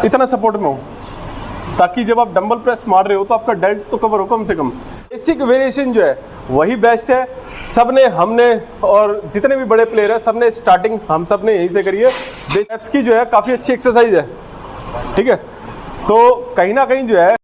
इतना सपोर्ट में हो, ताकि जब आप डंबल प्रेस मार रहे हो तो आपका डेल्ट तो कवर हो कम से कम। बेसिक वेरिएशन जो है वही बेस्ट है। सबने, हमने और जितने भी बड़े प्लेयर हैं सबने स्टार्टिंग हम सब ने यहीं से करी है। बेसिक्स की जो है काफ़ी अच्छी एक्सरसाइज है, ठीक है। तो कहीं ना कहीं जो है,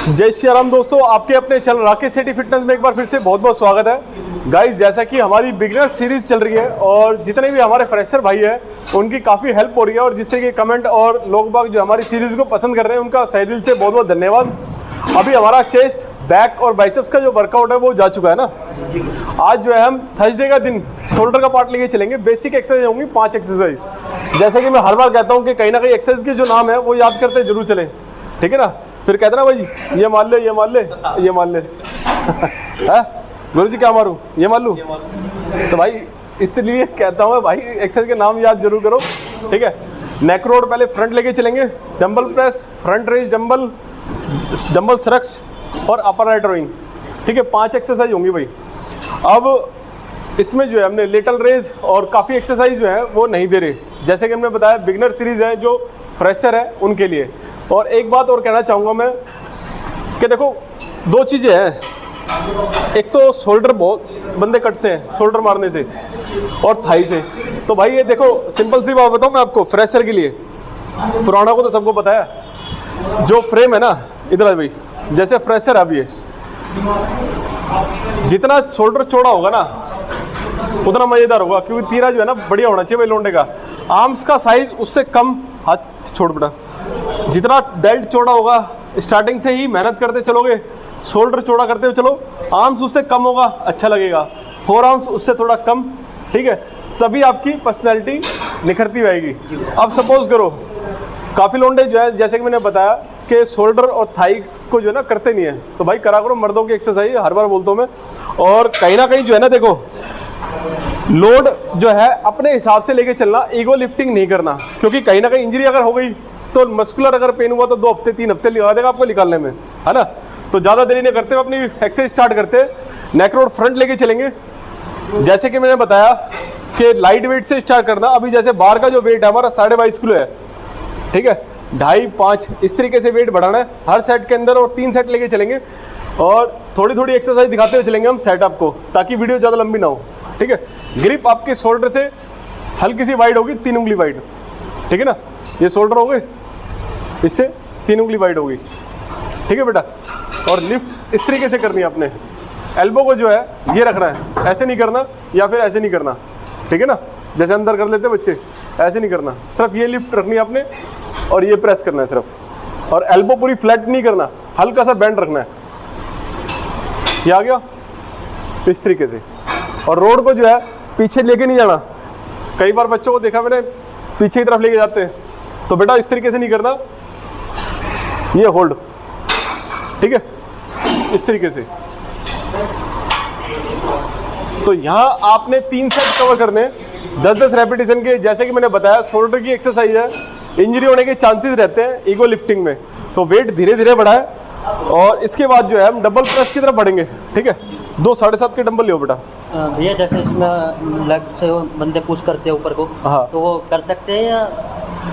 जय श्री राम दोस्तों, आपके अपने चैनल राकेश सेठी फिटनेस में एक बार फिर से बहुत बहुत स्वागत है। गाइस, जैसा कि हमारी बिगिनर सीरीज चल रही है और जितने भी हमारे फ्रेशर भाई हैं उनकी काफ़ी हेल्प हो रही है, और जिस तरीके के कमेंट और लोग बाग जो हमारी सीरीज़ को पसंद कर रहे हैं उनका सही दिल से बहुत बहुत धन्यवाद। अभी हमारा चेस्ट, बैक और बाइसेप्स का जो वर्कआउट है वो जा चुका है ना। आज जो है हम थर्सडे का दिन शोल्डर का पार्ट लेके चलेंगे। बेसिक एक्सरसाइज होंगी 5 एक्सरसाइज। जैसे कि मैं हर बार कहता हूँ कि कहीं ना कहीं एक्सरसाइज के जो नाम है वो याद करते जरूर चले, ठीक है ना। फिर कहते ना भाई ये मान ले, ये मान ले, ये मान ले गुरु जी क्या मारूं, ये मान लूं। तो भाई इसलिए कहता हूँ भाई एक्सरसाइज के नाम याद जरूर करो, ठीक है। नेक रोड पहले फ्रंट लेके चलेंगे, dumbbell press, front raise dumbbell, dumbbell curls और अपर राइट रोइंग, ठीक है। 5 एक्सरसाइज होंगी भाई। अब इसमें जो है हमने लेटल रेज और काफ़ी एक्सरसाइज जो है वो नहीं दे रहे, जैसे कि हमने बताया बिगनर सीरीज़ है जो फ्रेशर है उनके लिए। और एक बात और कहना चाहूँगा मैं कि देखो 2 चीज़ें हैं। एक तो शोल्डर बहुत बंदे कटते हैं शोल्डर मारने से और थाई से। तो भाई ये देखो सिंपल सी बात बताऊँ मैं आपको, फ्रेशर के लिए, पुराना को तो सबको पता है, जो फ्रेम है ना इधर है भाई, जैसे फ्रेशर है अब ये, जितना शोल्डर चौड़ा होगा ना उतना मज़ेदार होगा, क्योंकि तीरा जो है ना बढ़िया होना चाहिए भाई लोंडे का। आर्म्स का साइज उससे कम, हाथ छोड़ बेटा, जितना बेल्ट चौड़ा होगा स्टार्टिंग से ही मेहनत करते चलोगे, शोल्डर चौड़ा करते हुए चलो, आर्म्स उससे कम होगा अच्छा लगेगा, 4 आर्म्स उससे थोड़ा कम, ठीक है। तभी आपकी पर्सनैलिटी निखरती रहेगी। अब सपोज करो काफ़ी लोंडे जो है जैसे कि मैंने बताया कि शोल्डर और थाइस को जो है ना करते नहीं है, तो भाई करा करो मर्दों की एक्सरसाइज, हर बार बोलता हूँ मैं। और कहीं ना कहीं जो है ना देखो, लोड जो है अपने हिसाब से लेके चलना, ईगो लिफ्टिंग नहीं करना, क्योंकि कहीं ना कहीं इंजरी अगर हो गई तो मस्कुलर अगर पेन हुआ तो 2 हफ्ते 3 हफ्ते लगा देगा आपको निकालने में, है ना। तो ज़्यादा देरी नहीं करते हुए अपनी एक्सरसाइज स्टार्ट करते। नेक रोड फ्रंट लेके चलेंगे, जैसे कि मैंने बताया कि लाइट वेट से स्टार्ट करना। अभी जैसे बार का जो वेट है हमारा 22.5 किलो है, ठीक है, 2.5-5 इस तरीके से वेट बढ़ाना है हर सेट के अंदर, और 3 सेट लेके चलेंगे और थोड़ी थोड़ी एक्सरसाइज दिखाते हुए चलेंगे हम सेट आपको, ताकि वीडियो ज़्यादा लंबी ना हो, ठीक है। ग्रिप आपके शोल्डर से हल्की सी वाइड होगी, 3 उंगली वाइड, ठीक है ना। ये शोल्डर हो गए, इससे 3 उंगली वाइड होगी, ठीक है बेटा। और लिफ्ट इस तरीके से करनी है अपने, एल्बो को जो है ये रखना है, ऐसे नहीं करना या फिर ऐसे नहीं करना, ठीक है ना, जैसे अंदर कर लेते बच्चे, ऐसे नहीं करना, सिर्फ ये लिफ्ट रखनी है आपने और ये प्रेस करना है सिर्फ। और एल्बो पूरी फ्लैट नहीं करना, हल्का सा बैंड रखना है, ये आ गया इस तरीके से। और रोड को जो है पीछे लेके नहीं जाना, कई बार बच्चों को देखा मैंने पीछे की तरफ लेके जाते हैं, तो बेटा इस तरीके से नहीं करना, ये होल्ड, ठीक है, इस तरीके से। तो यहाँ आपने 3 सेट कवर करने, 10-10 रेपिटेशन के। जैसे कि मैंने बताया शोल्डर की एक्सरसाइज है, इंजरी होने के चांसेस रहते हैं ईगो लिफ्टिंग में, तो वेट धीरे धीरे बढ़ाए। और इसके बाद जो है हम डबल प्रेस की तरफ बढ़ेंगे, ठीक है। 2-7.5 के डंबल लियो बेटा। भैया जैसे इसमें लेग से बंदे पुश करते हैं ऊपर को, हाँ, तो वो कर सकते हैं या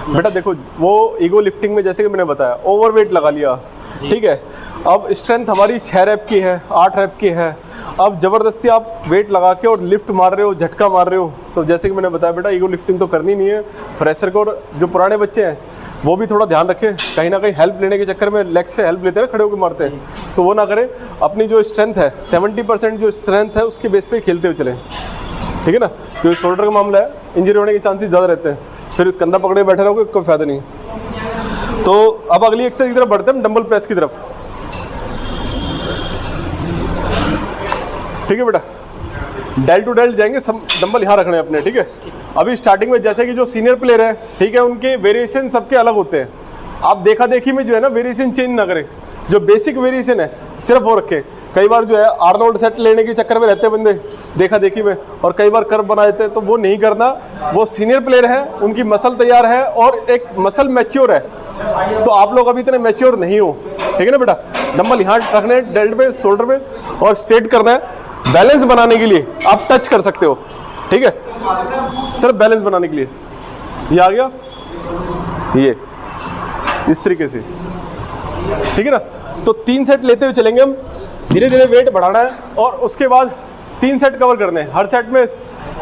बेटा देखो वो ईगो लिफ्टिंग में जैसे कि मैंने बताया ओवरवेट लगा लिया, ठीक है। अब स्ट्रेंथ हमारी 6 रैप की है, 8 रैप की है। अब ज़बरदस्ती आप वेट लगा के और लिफ्ट मार रहे हो, झटका मार रहे हो, तो जैसे कि मैंने बताया बेटा ईगो लिफ्टिंग तो करनी नहीं है। फ्रेशर को और जो पुराने बच्चे हैं वो भी थोड़ा ध्यान रखें, कहीं ना कहीं हेल्प लेने के चक्कर में लेग से हेल्प लेते हैं, खड़े होकर मारते हैं, तो वो ना करें। अपनी जो स्ट्रेंथ है 70% जो स्ट्रेंथ है उसके बेस पे खेलते हुए चलें, ठीक है ना। क्योंकि शोल्डर का मामला है, इंजरी होने के चांसेस ज़्यादा रहते हैं, फिर कंधा पकड़े बैठे रहोगे कोई फायदा नहीं। तो अब अगली एक्सरसाइज की तरफ बढ़ते हैं, डंबल प्रेस की तरफ, ठीक है बेटा। डेल टू डेल जाएंगे, सब डंबल यहाँ रखने हैं अपने, ठीक है। अभी स्टार्टिंग में जैसे कि जो सीनियर प्लेयर है, ठीक है, उनके वेरिएशन सबके अलग होते हैं। आप देखा देखी में जो है ना वेरिएशन चेंज ना करें, जो बेसिक वेरिएशन है सिर्फ वो रखें। कई बार जो है आर्नोल्ड सेट लेने के चक्कर में रहते हैं बंदे देखा देखी में, और कई बार कर्व बना देते हैं, तो वो नहीं करना। वो सीनियर प्लेयर है, उनकी मसल तैयार है और एक मसल मैच्योर है, तो आप लोग अभी इतने मैच्योर नहीं हो, ठीक है ना बेटा। डंबल यहाँ रखने हैं डेल्ट पे, शोल्डर पे, और स्ट्रेट करना है। बैलेंस बनाने के लिए आप टच कर सकते हो, ठीक है, सिर्फ बैलेंस बनाने के लिए। ये आ गया, ये इस तरीके से, ठीक है ना। तो 3 सेट लेते हुए चलेंगे हम, धीरे धीरे वेट बढ़ाना है और उसके बाद 3 सेट कवर करने हैं, हर सेट में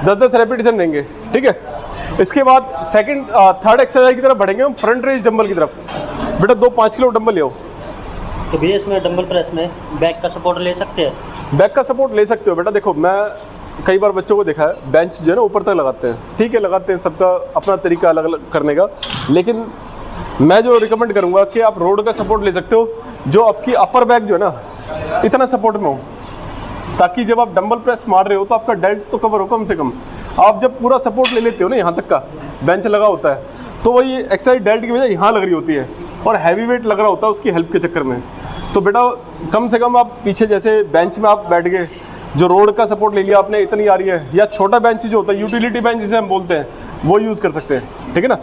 10-10 रेपिटेशन रहेंगे, ठीक है। इसके बाद थर्ड एक्सरसाइज की तरफ बढ़ेंगे हम, फ्रंट रेज डंबल की तरफ। बेटा 2 5 किलो डंबल ले आओ। तो भैया इसमें डंबल प्रेस में बैक का सपोर्ट ले सकते हैं? बैक का सपोर्ट ले सकते हो बेटा। देखो मैं कई बार बच्चों को देखा है बेंच जो है ना ऊपर तक लगाते हैं, ठीक है, लगाते हैं, सबका अपना तरीका अलग अलग करने का, लेकिन मैं जो रिकमेंड करूंगा कि आप रोड का सपोर्ट ले सकते हो, जो आपकी अपर बैक जो है ना इतना सपोर्ट में हो, ताकि जब आप डंबल प्रेस मार रहे हो तो आपका डेल्ट तो कवर हो कम से कम। आप जब पूरा सपोर्ट ले लेते हो ना, यहाँ तक का बेंच लगा होता है, तो वही एक्सरसाइज डेल्ट की वजह यहाँ लग रही होती है और हैवी वेट लग रहा होता है उसकी हेल्प के चक्कर में। तो बेटा कम से कम आप पीछे जैसे बेंच में आप बैठ गए, जो रोड का सपोर्ट ले लिया आपने, इतनी आ रही है, या छोटा बेंच जो होता है यूटिलिटी बेंच जिसे हम बोलते हैं, वो यूज़ कर सकते हैं, ठीक है ना।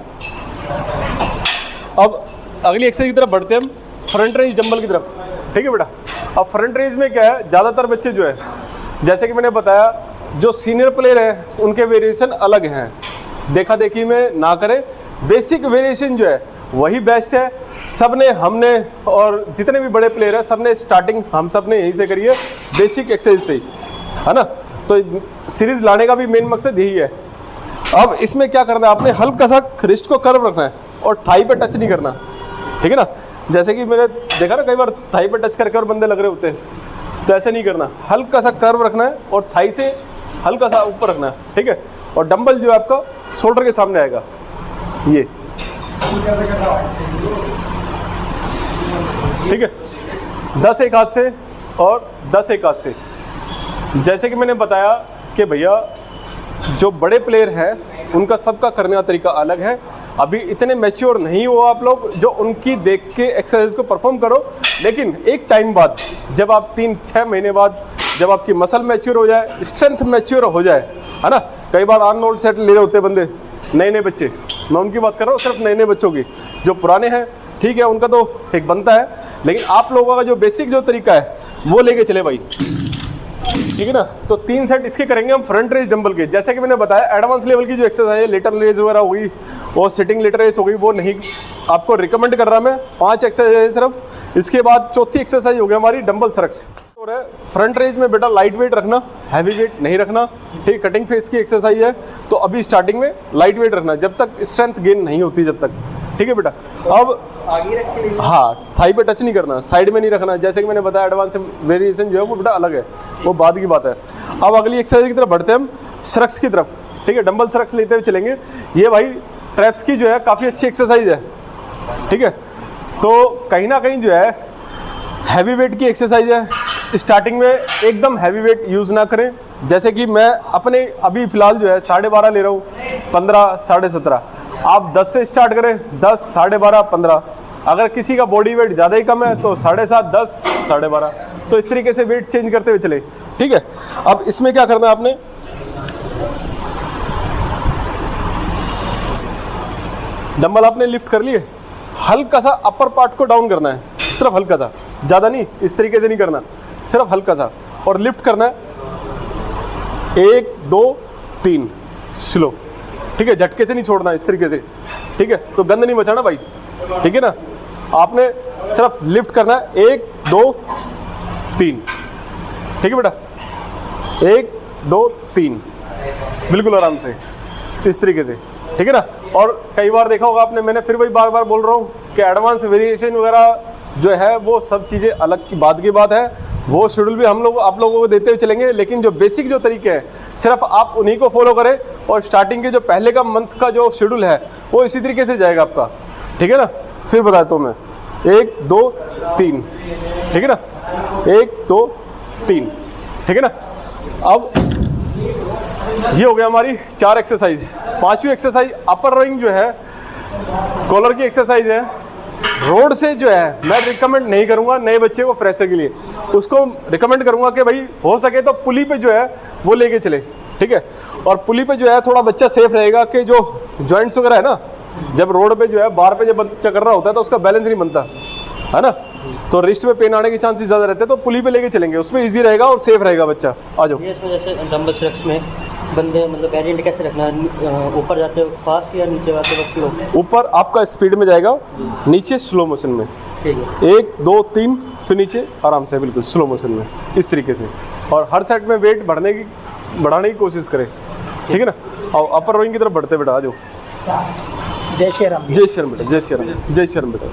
अब अगली एक्सरसाइज की तरफ बढ़ते हैं हम, फ्रंट रेज डंबल की तरफ, ठीक है बेटा। अब फ्रंट रेज में क्या है, ज़्यादातर बच्चे जो है, जैसे कि मैंने बताया, जो सीनियर प्लेयर हैं उनके वेरिएशन अलग हैं, देखा देखी में ना करें, बेसिक वेरिएशन जो है वही बेस्ट है। सबने, हमने और जितने भी बड़े प्लेयर हैं सबने स्टार्टिंग हम सब ने यहीं से करी है, बेसिक एक्सरसाइज से ही, है ना। तो सीरीज लाने का भी मेन मकसद यही है। अब इसमें क्या करना है, आपने हल्का सा रिस्ट को कर्व रखना है और थाई पे टच नहीं करना, ठीक है ना। जैसे कि मैंने देखा ना कई बार थाई पे टच करके और बंदे लग रहे होते हैं, तो ऐसे नहीं करना, हल्का सा कर्व रखना है और थाई से हल्का सा ऊपर रखना है, ठीक है। और डंबल जो है आपका शोल्डर के सामने आएगा, ये, ठीक है। 10 एक हाथ से और 10 एक हाथ से। जैसे कि मैंने बताया कि भैया जो बड़े प्लेयर हैं उनका सबका करने का तरीका अलग है, अभी इतने मैच्योर नहीं हो आप लोग जो उनकी देख के एक्सरसाइज को परफॉर्म करो, लेकिन एक टाइम बाद जब आप 3-6 महीने बाद जब आपकी मसल मैच्योर हो जाए, स्ट्रेंथ मैच्योर हो जाए, है ना। कई बार आर्नोल्ड सेट ले रहे होते बंदे, नए नए बच्चे, मैं उनकी बात कर रहा हूँ, सिर्फ नए नए बच्चों की। जो पुराने हैं ठीक है, उनका तो एक बनता है, लेकिन आप लोगों का जो बेसिक जो तरीका है वो लेके चले भाई, ठीक है ना। तो 3 सेट इसके करेंगे हम फ्रंट रेज डंबल के। जैसे कि मैंने बताया एडवांस लेवल की जो एक्सरसाइज है, लेटर रेज वगैरह होगी और सिटिंग लेटर रेस हो गई, वो नहीं आपको रिकमेंड कर रहा मैं। 5 एक्सरसाइज है सिर्फ। इसके बाद चौथी एक्सरसाइज हो गई हमारी डंबल सरक्स। फ्रंट रेज में बेटा लाइट वेट रखना, हैवी वेट नहीं रखना, ठीक। कटिंग फेस की एक्सरसाइज है तो अभी स्टार्टिंग में लाइट वेट रखना जब तक स्ट्रेंथ गेन नहीं होती, जब तक, ठीक है बेटा। अब आगे रख के, हाँ, थाई पे टच नहीं करना, साइड में नहीं रखना। जैसे कि मैंने बताया एडवांस वेरिएशन जो है वो बेटा अलग है, वो बाद की बात है। अब अगली एक्सरसाइज की तरफ बढ़ते हैं हम, सरक्स की तरफ, ठीक है। डंबल सरक्स लेते हुए चलेंगे। ये भाई ट्रैप्स की जो है काफ़ी अच्छी एक्सरसाइज है, ठीक है। तो कहीं ना कहीं जो है हैवी वेट की एक्सरसाइज है, स्टार्टिंग में एकदम हैवी वेट यूज़ ना करें। जैसे कि मैं अपने अभी फ़िलहाल जो है 12.5 ले रहा हूँ, 15, 17.5। आप 10 से स्टार्ट करें, 10, 12.5, 15। अगर किसी का बॉडी वेट ज़्यादा ही कम है तो 7.5, 10, 12.5। तो इस तरीके से वेट चेंज करते हुए चले, ठीक है। अब इसमें क्या करना है आपने, डंबल आपने लिफ्ट कर लिए, हल्का सा अपर पार्ट को डाउन करना है, सिर्फ हल्का सा, ज़्यादा नहीं, इस तरीके से नहीं करना, सिर्फ हल्का सा, और लिफ्ट करना है 1, 2, 3 स्लो, ठीक है। झटके से नहीं छोड़ना, इस तरीके से, ठीक है। तो गंद नहीं बचाना भाई, ठीक है ना। आपने सिर्फ लिफ्ट करना है 1, 2, 3, ठीक है बेटा। 1, 2, 3 बिल्कुल आराम से, इस तरीके से, ठीक है ना। और कई बार देखा होगा आपने, मैंने फिर वही बार बार बोल रहा हूँ कि एडवांस वेरिएशन वगैरह जो है वो सब चीज़ें अलग की बात है, वो शेड्यूल भी हम लोग आप लोगों को देते हुए चलेंगे। लेकिन जो बेसिक जो तरीके हैं सिर्फ आप उन्हीं को फॉलो करें, और स्टार्टिंग के जो पहले का मंथ का जो शेड्यूल है वो इसी तरीके से जाएगा आपका, ठीक है ना। फिर बताता हूँ मैं, 1, 2, 3, ठीक है ना, 1, 2, 3, ठीक है ना। अब ये हो गया हमारी 4 एक्सरसाइज। 5वीं एक्सरसाइज अपर रोइंग जो है, कॉलर की एक्सरसाइज है। रोड से जो है मैं रिकमेंड नहीं करूंगा नए बच्चे को, फ्रेशर के लिए उसको रिकमेंड करूंगा कि भाई हो सके तो पुली पे जो है वो लेके चले, ठीक है। और पुली पे जो है थोड़ा बच्चा सेफ रहेगा कि जो जॉइंट्स वगैरह है ना, जब रोड पे जो है बार पे जब बच्चा कर रहा होता है तो उसका बैलेंस नहीं बनता है ना, तो रिस्ट में पेन आने के चांसेस ज़्यादा रहते हैं। तो पुली पे लेके चलेंगे, उसमें ईजी रहेगा और सेफ रहेगा बच्चा। आ जाओ। इस वजह से डंबल सरक्स में बंदे मतलब वेरिएंट कैसे रखना है, ऊपर जाते हो फास्ट या नीचे जाते वक्त स्लो? ऊपर आपका स्पीड में जाएगा, नीचे स्लो मोशन में। ठीक है। 1 2 3 फिर नीचे आराम से बिल्कुल स्लो मोशन में, इस तरीके से। और हर सेट में वेट बढ़ाने की कोशिश करें, ठीक है ना। और अपर रोइंग की तरफ बढ़ते बेटा, आ जाओ। जय श्री राम। जय श्री राम बेटा, जय श्री राम, जय श्री राम बेटा।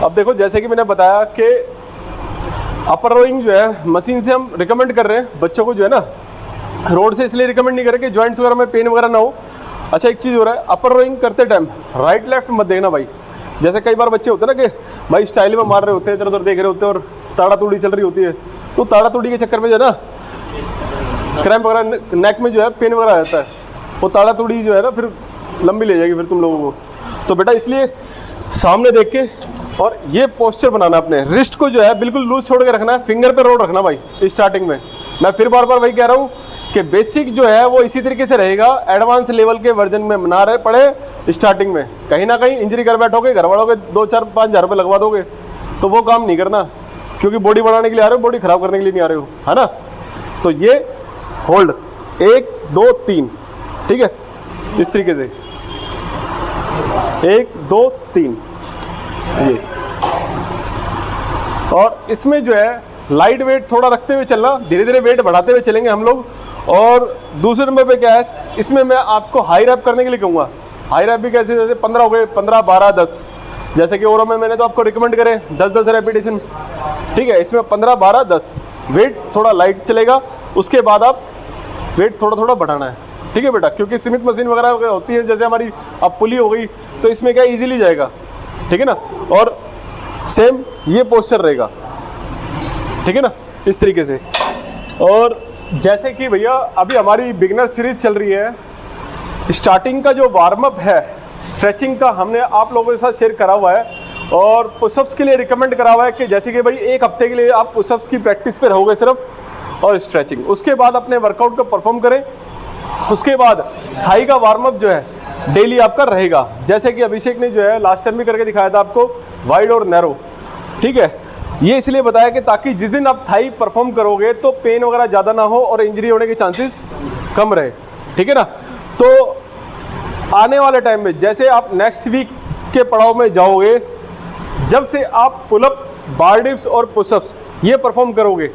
अब देखो, जैसे कि मैंने बताया कि अपर रोइंग जो है मशीन से हम रिकमेंड कर रहे हैं बच्चों को, जो है ना, रोड से इसलिए रिकमेंड नहीं करें कि जॉइंट्स वगैरह में पेन वगैरह ना हो। अच्छा, एक चीज़ हो रहा है, अपर रोइंग करते टाइम राइट लेफ्ट मत देखना भाई। जैसे कई बार बच्चे होते हैं ना कि भाई स्टाइल में मार रहे होते हैं, इधर उधर देख रहे होते हैं और ताड़ा तोड़ी चल रही होती है, तो ताड़ा तोड़ी के चक्कर में जो है ना क्रैम्प वगैरह नेक में जो है पेन वगैरह आ जाता है। वो ताड़ा तोड़ी जो है ना फिर लंबी ले जाएगी फिर तुम लोगों को। तो बेटा इसलिए सामने देख के और ये पोस्चर बनाना, अपने रिस्ट को जो है बिल्कुल लूज छोड़ के रखना है, फिंगर पे रोल रखना भाई स्टार्टिंग में। मैं फिर बार बार वही कह रहा हूँ कि बेसिक जो है वो इसी तरीके से रहेगा, एडवांस लेवल के वर्जन में ना रहे पड़े स्टार्टिंग में। कहीं ना कहीं इंजरी कर बैठोगे, घर वालों के 2-4-5 हज़ार रुपये लगवा दोगे, तो वो काम नहीं करना, क्योंकि बॉडी बढ़ाने के लिए आ रहे हो, बॉडी खराब करने के लिए नहीं आ रहे हो, है ना। तो ये होल्ड 1 2 3, ठीक है, इस तरीके से 1 2 3 ये। और इसमें जो है लाइट वेट थोड़ा रखते हुए चलना, धीरे धीरे वेट बढ़ाते हुए चलेंगे हम लोग। और दूसरे नंबर पे क्या है, इसमें मैं आपको हाई रैप करने के लिए कहूँगा। हाई रैप भी कैसे, जैसे 15 हो गए, 15 12 10, जैसे कि ओरो में मैंने तो आपको रिकमेंड करे 10-10 रेपिटेशन, ठीक है। इसमें 15 12 10 वेट थोड़ा लाइट चलेगा, उसके बाद आप वेट थोड़ा थोड़ा बढ़ाना है, ठीक है बेटा। क्योंकि सीमित मशीन वगैरह होती है, जैसे हमारी अब पुली हो गई, तो इसमें क्या ईजिली जाएगा, ठीक है ना। और सेम ये पोस्चर रहेगा, ठीक है ना, इस तरीके से। और जैसे कि भैया अभी हमारी बिगनर सीरीज चल रही है, स्टार्टिंग का जो वार्म अप है स्ट्रेचिंग का हमने आप लोगों के साथ शेयर करा हुआ है, और पुशअप्स के लिए रिकमेंड करा हुआ है कि जैसे कि भाई 1 हफ्ते के लिए आप पुशअप्स की प्रैक्टिस पे रहोगे सिर्फ, और स्ट्रेचिंग, उसके बाद अपने वर्कआउट को परफॉर्म करें। उसके बाद थाई का वार्म अप जो है डेली आपका रहेगा, जैसे कि अभिषेक ने जो है लास्ट टाइम भी करके दिखाया था आपको, वाइड और नैरो, ठीक है। ये इसलिए बताया कि ताकि जिस दिन आप थाई परफॉर्म करोगे तो पेन वगैरह ज़्यादा ना हो और इंजरी होने के चांसेस कम रहे, ठीक है ना। तो आने वाले टाइम में जैसे आप नेक्स्ट वीक के पड़ाव में जाओगे, जब से आप पुलअप, बार डिप्स और पुशअप्स ये परफॉर्म करोगे,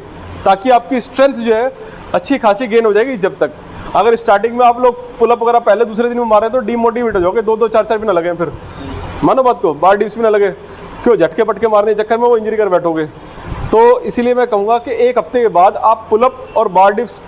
ताकि आपकी स्ट्रेंथ जो है अच्छी खासी गेन हो जाएगी। जब तक अगर स्टार्टिंग में आप लोग पुलअप वगैरह पहले दूसरे दिन में मारे तो डीमोटिवेट हो जाओगे, 2-2 4-4 भी ना लगे, फिर मानो बात को, बार डिप्स भी ना लगे, क्यों झटके पटके मारने के चक्कर में वो इंजरी कर बैठोगे। तो इसीलिए मैं कहूँगा कि 1 हफ्ते के बाद आप पुलअप और बार डिप्स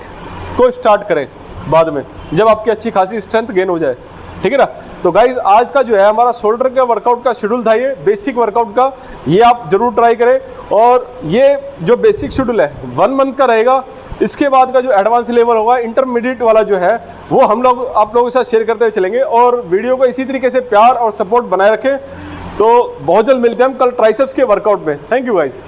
को स्टार्ट करें बाद में, जब आपकी अच्छी खासी स्ट्रेंथ गेन हो जाए, ठीक है ना। तो गाइज आज का जो है हमारा शोल्डर का वर्कआउट का शेड्यूल था, ये बेसिक वर्कआउट का, ये आप जरूर ट्राई करें। और ये जो बेसिक शेड्यूल है 1 मंथ का रहेगा। इसके बाद का जो एडवांस लेवल होगा, इंटरमीडिएट वाला जो है, वो हम लोग आप लोगों के साथ शेयर करते हुए चलेंगे। और वीडियो को इसी तरीके से प्यार और सपोर्ट बनाए रखें। तो बहुत जल्द मिलते हैं हम कल ट्राइसेप्स के वर्कआउट में। Thank you guys.